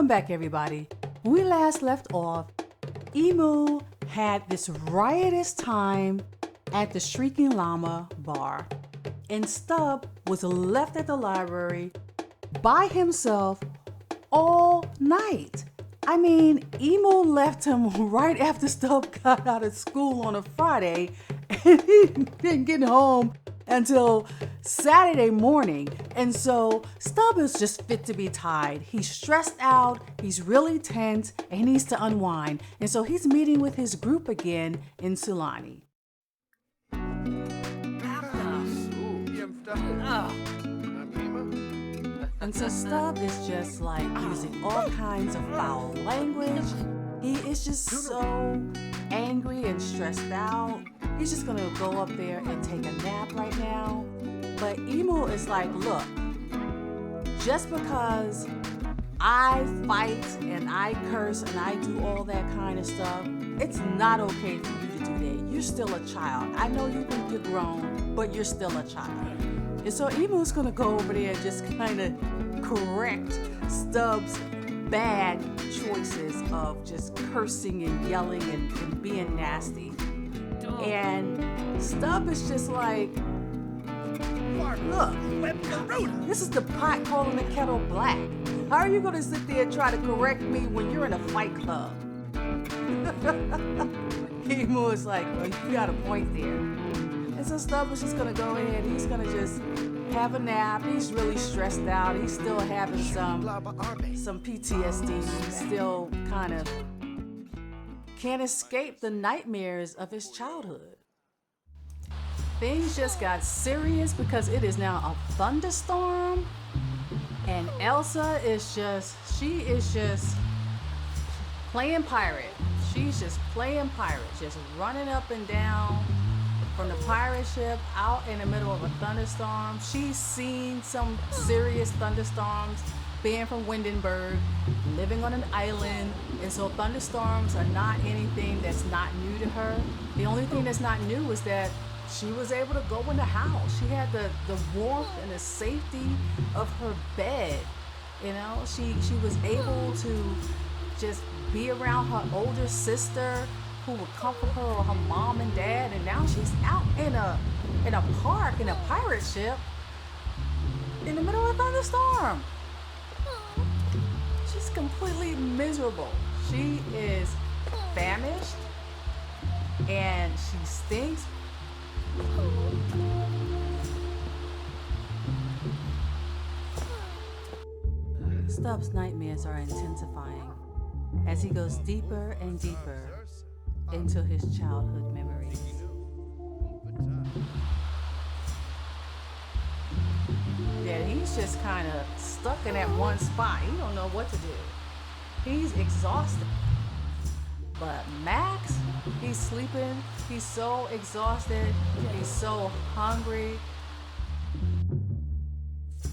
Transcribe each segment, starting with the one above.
Welcome back, everybody. When we last left off, Emu had this riotous time at the Shrieking Llama bar, and Stub was left at the library by himself all night. I mean, Emu left him right after Stub got out of school on a Friday, and he didn't get home until Saturday morning. And so Stub is just fit to be tied. He's stressed out, he's really tense, and he needs to unwind. And so he's meeting with his group again in Sulani. And so Stub is just like using all kinds of foul language. He is just so angry and stressed out. He's just gonna go up there and take a nap right now. But Emu is like, look, just because I fight and I curse and I do all that kind of stuff, it's not okay for you to do that. You're still a child. I know you think you're grown, but you're still a child. And so Emu's gonna go over there and just kind of correct Stub's bad choices of just cursing and yelling and being nasty. And Stub is just like, look, this is the pot calling the kettle black. How are you going to sit there and try to correct me when you're in a fight club? Emu is like, well, you got a point there. And so Stub is just going to go ahead. He's going to just have a nap. He's really stressed out. He's still having some PTSD. He's still kind of can't escape the nightmares of his childhood. Things just got serious because it is now a thunderstorm, and ELSA is just playing pirate. She's just playing pirate, just running up and down from the pirate ship out in the middle of a thunderstorm. She's seen some serious thunderstorms, being from Windenburg, living on an island, and so thunderstorms are not anything that's not new to her. The only thing that's not new is that she was able to go in the house. She had the warmth and the safety of her bed. You know, she was able to just be around her older sister who would comfort her, or her mom and dad, and now she's out in a park in a pirate ship in the middle of a thunderstorm. She's completely miserable. She is famished and she stinks. Stub's nightmares are intensifying as he goes deeper and deeper into his childhood memories. Yeah, he's just kind of stuck in that one spot. He don't know what to do. He's exhausted. But Max, he's sleeping. He's so exhausted. He's so hungry.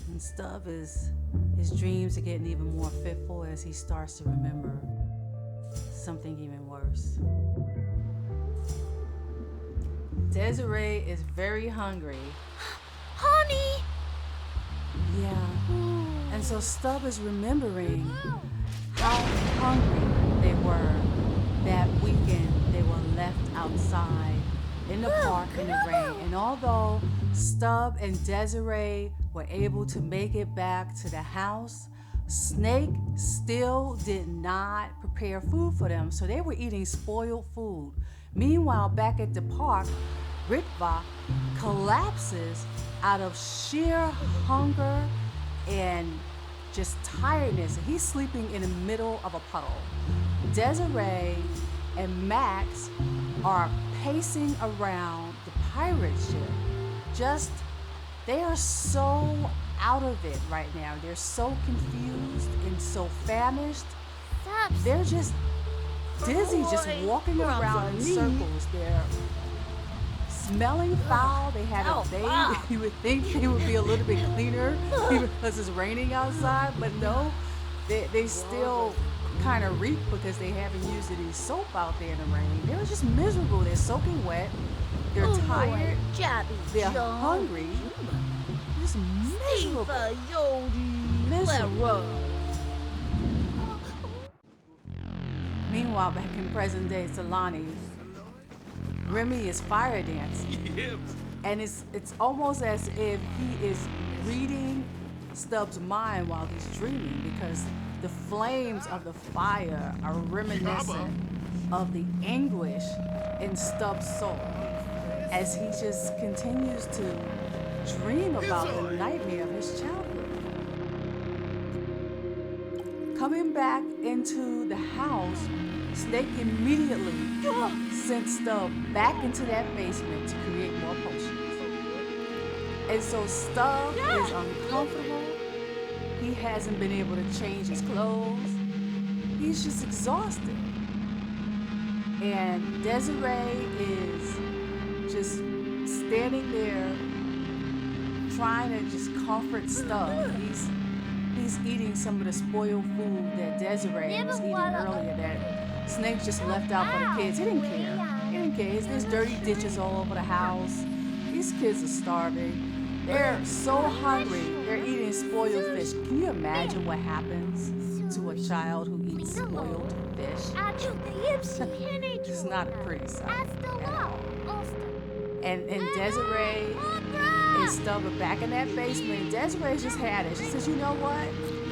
And Stub his dreams are getting even more fitful as he starts to remember something even worse. DESARAE is very hungry. Honey! Yeah. And so Stub is remembering how hungry they were that weekend. They were left outside in the park in the rain. And although Stub and DESARAE were able to make it back to the house, Snake still did not prepare food for them, so they were eating spoiled food. Meanwhile, back at the park, Ritva collapses out of sheer hunger and just tiredness. He's sleeping in the middle of a puddle. DESARAE and Max are pacing around the pirate ship. They are so out of it right now. They're so confused and so famished. They're just dizzy, just walking around in circles. They're smelling foul. They had a baby. You would think they would be a little bit cleaner because it's raining outside, but no, they still kind of reek because they haven't used any soap out there in the rain. They're just miserable. They're soaking wet. They're tired. They're hungry. Just miserable. Miserable. Meanwhile, back in present day Sulani, Remy is fire dancing. And it's almost as if he is reading Stub's mind while he's dreaming, because the flames of the fire are reminiscent of the anguish in Stub's soul as he just continues to dream about the nightmare of his childhood. Coming back into the house, Snake immediately sent Stub back into that basement to create more potions. And so Stub is uncomfortable. He hasn't been able to change his clothes. He's just exhausted. And Desiree is just standing there trying to just comfort Stub. He's eating some of the spoiled food that Desiree was eating earlier that Snake just left out for the kids. He didn't care. He didn't care. There's dirty ditches all over the house. These kids are starving. They're so hungry. They're eating spoiled fish. Can you imagine what happens to a child who eats spoiled fish? It's not a pretty sight at all. And Desiree and Stub are back in that basement. Desiree just had it. She says, you know what?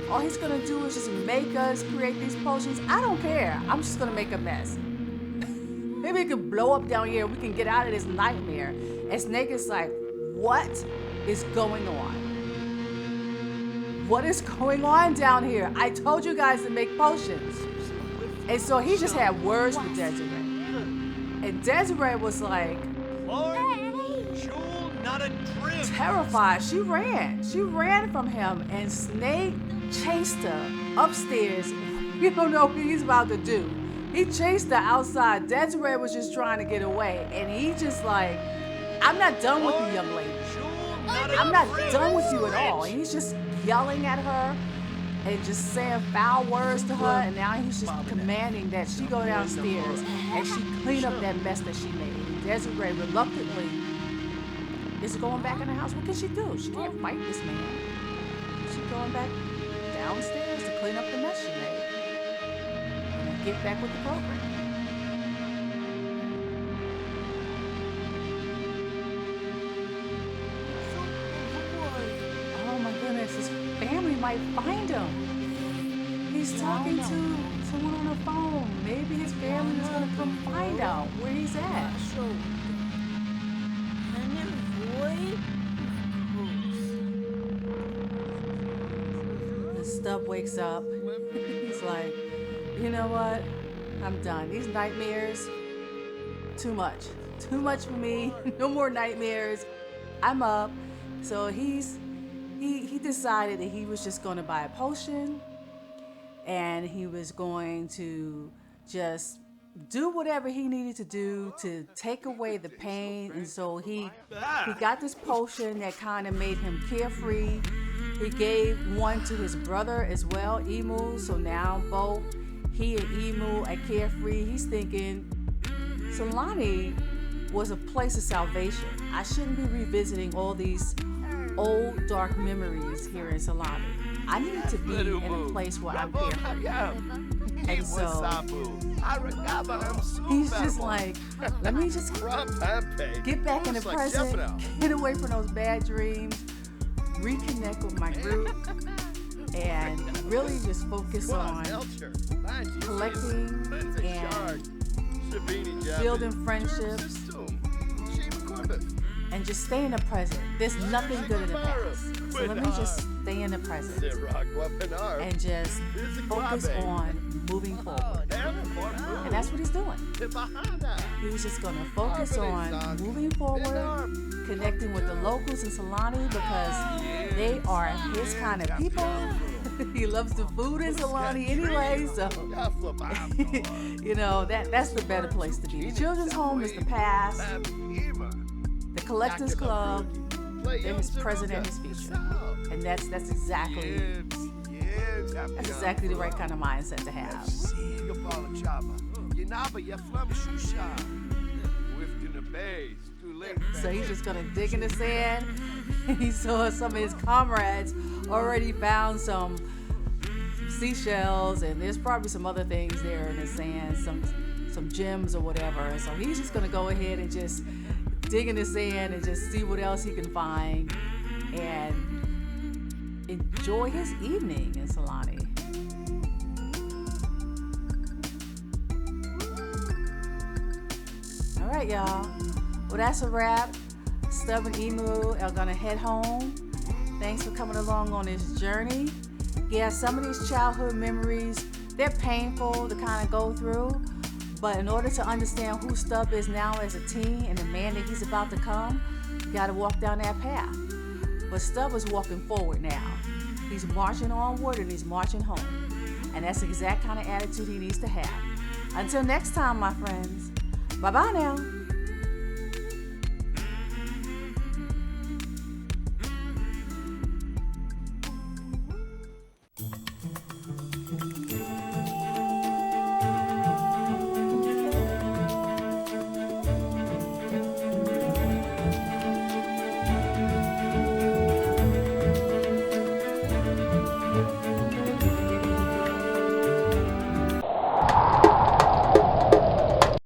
All he's gonna do is just make us create these potions. I don't care. I'm just gonna make a mess. Maybe it could blow up down here. We can get out of this nightmare. And Snake is like, what is going on? What is going on down here? I told you guys to make potions. And so he just had words with Desiree. And Desiree was like, terrified. She ran. She ran from him, and Snake chased her upstairs. We don't know what he's about to do. He chased her outside. Desiree was just trying to get away, and he just like, I'm not done with you, young lady. I'm not done with you at all. And he's just yelling at her and just saying foul words to her, and now he's just commanding that she go downstairs and she clean up that mess that she made. And Desiree reluctantly is going back in the house. What can she do? She can't fight this man. She's going back downstairs to clean up the mess she made and get back with the program. His family might find him. He's talking to someone on the phone. Maybe his family is gonna come find out where he's at. The Stub wakes up. He's like, you know what? I'm done. These nightmares, too much. Too much for me. No more nightmares. I'm up. So he decided that he was just going to buy a potion, and he was going to just do whatever he needed to do to take away the pain. And so he got this potion that kind of made him carefree. He gave one to his brother as well, Emu. So now both he and Emu are carefree. He's thinking Sulani was a place of salvation. I shouldn't be revisiting all these old dark memories here in Sulani. I need to be in a place where I'm carefree. And so he's just like, let me just get back in the present, get away from those bad dreams, reconnect with my group, and really just focus on collecting and building friendships and just stay in the present. There's nothing good in the past. So let me just stay in the present and just focus on moving forward. And that's what he's doing. He's just going to focus on moving forward, connecting with the locals in Sulani because they are his kind of people. He loves the food in Sulani anyway, so you know, that's the better place to be. The children's home is the past. The Collectors Club, they're his present and his future. And that's exactly the right kind of mindset to have. So he's just gonna dig in the sand. He saw some of his comrades already found some seashells, and there's probably some other things there in the sand, some gems or whatever. And so he's just gonna go ahead and just dig in the sand and just see what else he can find and enjoy his evening in Sulani. All right, y'all. Well, that's a wrap. Stub and Emu are gonna head home. Thanks for coming along on this journey. Yeah, some of these childhood memories, they're painful to kind of go through, but in order to understand who Stub is now as a teen and the man that he's about to come, you gotta walk down that path. But Stub is walking forward now. He's marching onward and he's marching home. And that's the exact kind of attitude he needs to have. Until next time, my friends. Bye-bye now.